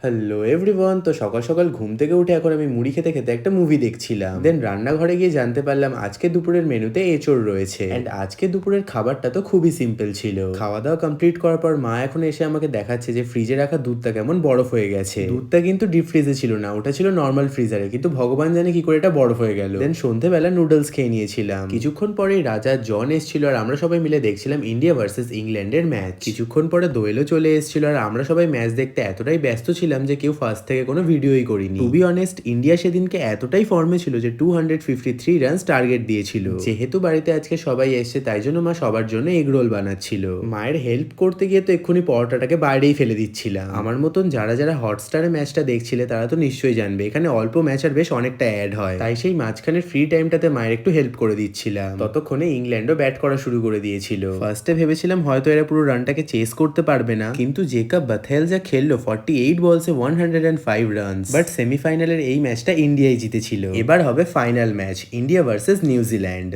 Hello everyone. তো সকাল সকাল ঘুম থেকে উঠে এখন আমি মুড়ি খেতে খেতে একটা মুভি দেখছিলাম। দেন রান্নাঘরে গিয়ে জানতে পারলাম আজকে দুপুরের মেনুতে এঁচোড় রয়েছে। এন্ড আজকে দুপুরের খাবারটা তো খুবই সিম্পল ছিল। খাওয়া দাওয়া কমপ্লিট করার পর মা এখন এসে আমাকে দেখাচ্ছে যে ফ্রিজে রাখা দুধটা কেমন বরফ হয়ে গেছে। দুধটা কিন্তু ডিপ ফ্রিজে ছিল না, ওটা ছিল নর্মাল ফ্রিজারে, কিন্তু ভগবান জানে কি করে এটা বরফ হয়ে গেল। দেন সন্ধ্যেবেলা নুডলস খেয়ে নিয়েছিলাম। কিছুক্ষণ পরেই রাজা জন এসেছিল আর আমরা সবাই মিলে দেখছিলাম ইন্ডিয়া ভার্সেস ইংল্যান্ডের ম্যাচ। কিছুক্ষণ পরে দোয়েলও চলে এসেছিল আর আমরা সবাই ম্যাচ দেখতে এতটাই ব্যস্ত ছিলাম যে কেউ ফার্স্ট থেকে কোনো ভিডিওই করিনি। টু বি অনেস্ট, ইন্ডিয়া সেদিনকে এতটাই ফর্মে ছিল যে 253 রানস টার্গেট দিয়েছিল। যেহেতু বাড়িতে আজকে সবাই এসছে তাই জন্য মা সবার জন্য এগ রোল বানাচ্ছিল। মায়ের হেল্প করতে গিয়ে তো এক্ষুনি পরোটাটাকে বাইরেই ফেলে দিচ্ছিলাম। আমার মতন যারা যারা হটস্টারে ম্যাচটা দেখছিলে তারা তো নিশ্চয়ই জানবে এখানে অল্প ম্যাচ আর বেশ অনেকটা অ্যাড হয়, তাই সেই মাঝখানের ফ্রি টাইমটাতে মায়ের একটু হেল্প করে দিচ্ছিলাম। ততক্ষণে ইংল্যান্ডও ব্যাট করা শুরু করে দিয়েছিল। ফার্স্টে ভেবেছিলাম হয়তো এরা পুরো রানটাকে চেস করতে পারবে না, কিন্তু জেকব বাথেল যা খেললো 48 বলসে 105 রানস। বাট সেমিফাইনালের এই ম্যাচটা ইন্ডিয়াই জিতেছিল। এবার হবে final match, India versus New Zealand.